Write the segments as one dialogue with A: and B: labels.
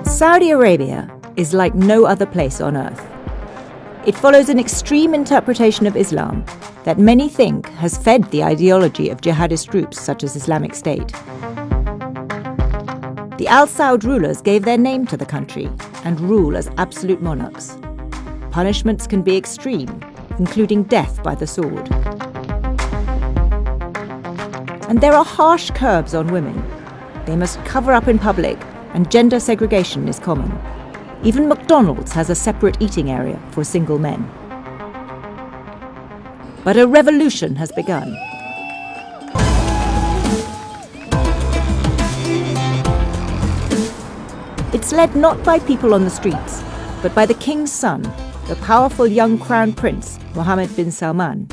A: Saudi Arabia is like no other place on earth. It follows an extreme interpretation of Islam that many think has fed the ideology of jihadist groups such as Islamic State. The Al Saud rulers gave their name to the country and rule as absolute monarchs. Punishments can be extreme, including death by the sword. And there are harsh curbs on women. They must cover up in public, and gender segregation is common. Even McDonald's has a separate eating area for single men. But a revolution has begun. It's led not by people on the streets, but by the king's son, the powerful young crown prince, Mohammed bin Salman.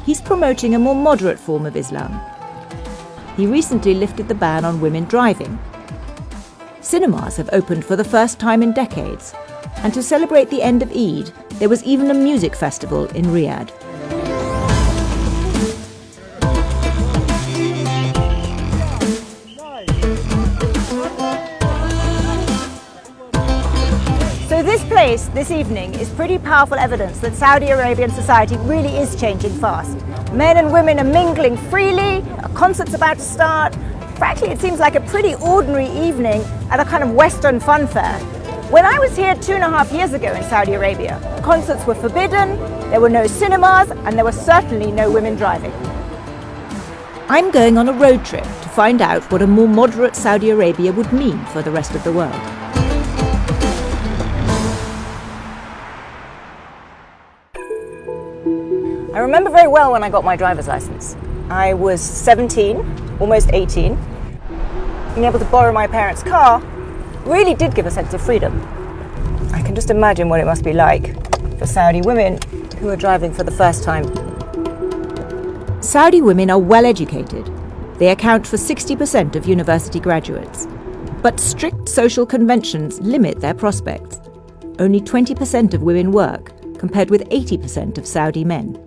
A: He's promoting a more moderate form of Islam. He recently lifted the ban on women driving. Cinemas have opened for the first time in decades, and to celebrate the end of Eid, there was even a music festival in Riyadh.
B: So this place, this evening, is pretty powerful evidence that Saudi Arabian society really is changing fast. Men and women are mingling freely, a concert's about to start. Frankly, it seems like a pretty ordinary evening at a kind of Western fun fair. When I was here 2.5 years ago in Saudi Arabia, concerts were forbidden, there were no cinemas, and there were certainly no women driving.
A: I'm going on a road trip to find out what a more moderate Saudi Arabia would mean for the rest of the world.
B: I remember very well when I got my driver's license. I was 17, almost 18. Being able to borrow my parents' car really did give a sense of freedom. I can just imagine what it must be like for Saudi women who are driving for the first time.
A: Saudi women are well educated. They account for 60% of university graduates. But strict social conventions limit their prospects. Only 20% of women work, compared with 80% of Saudi men.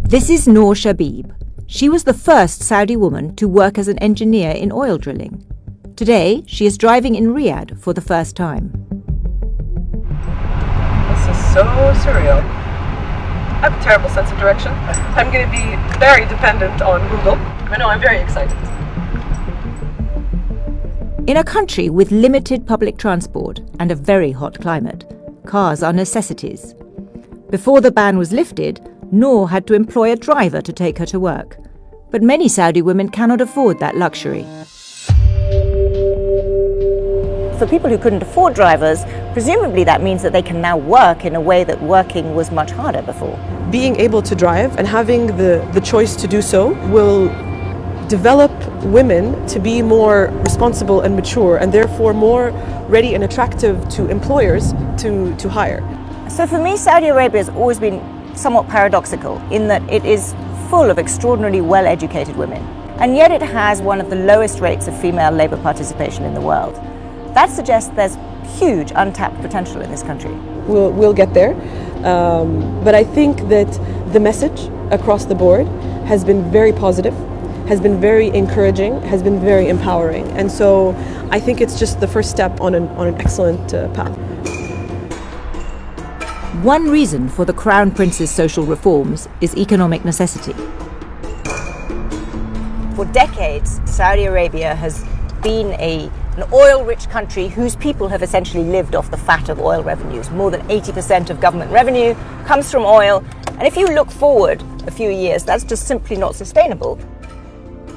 A: This is Noor Shabib. She was the first Saudi woman to work as an engineer in oil drilling. Today, she is driving in Riyadh for the first time.
C: This is so surreal. I have a terrible sense of direction. I'm going to be very dependent on Google. I know, I'm very excited.
A: In a country with limited public transport and a very hot climate, cars are necessities. Before the ban was lifted, Noor had to employ a driver to take her to work. But many Saudi women cannot afford that luxury.
B: For people who couldn't afford drivers, presumably that means that they can now work in a way that working was much harder before.
C: Being able to drive and having the choice to do so will develop women to be more responsible and mature, and therefore more ready and attractive to employers to hire.
B: So for me, Saudi Arabia has always been somewhat paradoxical in that it is full of extraordinarily well-educated women, and yet it has one of the lowest rates of female labour participation in the world. That suggests there's huge untapped potential in this country.
C: We'll get there, but I think that the message across the board has been very positive, has been very encouraging, has been very empowering, and so I think it's just the first step on an excellent path.
A: One reason for the Crown Prince's social reforms is economic necessity.
B: For decades, Saudi Arabia has been an oil-rich country whose people have essentially lived off the fat of oil revenues. More than 80% of government revenue comes from oil, and if you look forward a few years, that's just simply not sustainable.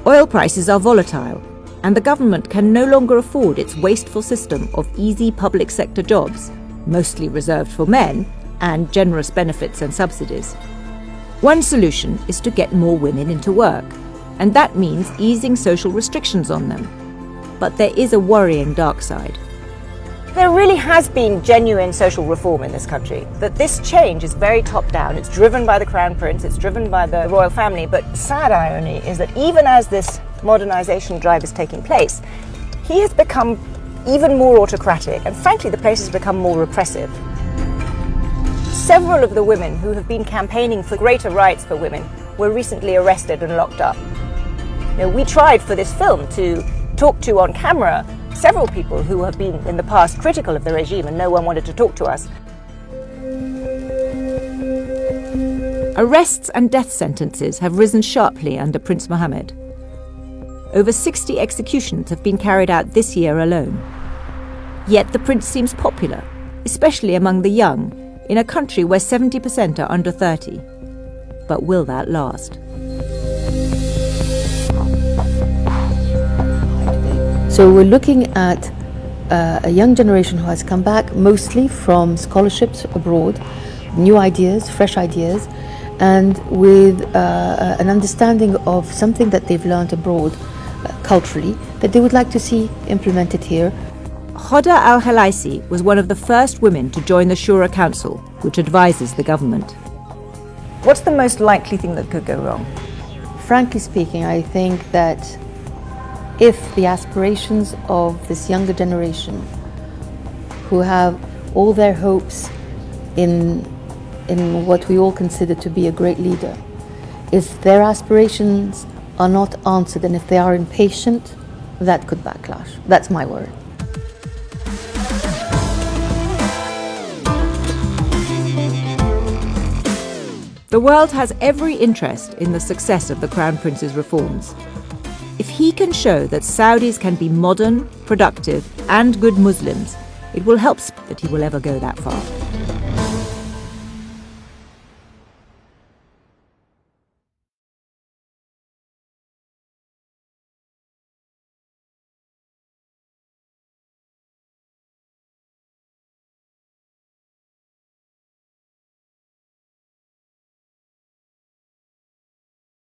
A: Oil prices are volatile, and the government can no longer afford its wasteful system of easy public sector jobs, mostly reserved for men, and generous benefits and subsidies. One solution is to get more women into work, and that means easing social restrictions on them. But there is a worrying dark side.
B: There really has been genuine social reform in this country. That this change is very top-down. It's driven by the Crown Prince, it's driven by the royal family, but sad irony is that even as this modernization drive is taking place, he has become even more autocratic, and frankly the place has become more repressive. Several of the women who have been campaigning for greater rights for women were recently arrested and locked up. We tried for this film to talk to on camera several people who have been in the past critical of the regime, and no one wanted to talk to us.
A: Arrests and death sentences have risen sharply under Prince Mohammed. Over 60 executions have been carried out this year alone. Yet the prince seems popular, especially among the young, in a country where 70% are under 30. But will that last?
D: So we're looking at a young generation who has come back mostly from scholarships abroad, new ideas, fresh ideas, and with an understanding of something that they've learned abroad culturally that they would like to see implemented here.
A: Hoda Al-Halaisi was one of the first women to join the Shura Council, which advises the government.
B: What's the most likely thing that could go wrong?
D: Frankly speaking, I think that if the aspirations of this younger generation, who have all their hopes in what we all consider to be a great leader, if their aspirations are not answered and if they are impatient, that could backlash. That's my worry.
A: The world has every interest in the success of the Crown Prince's reforms. If he can show that Saudis can be modern, productive, and good Muslims, it will help that he will ever go that far.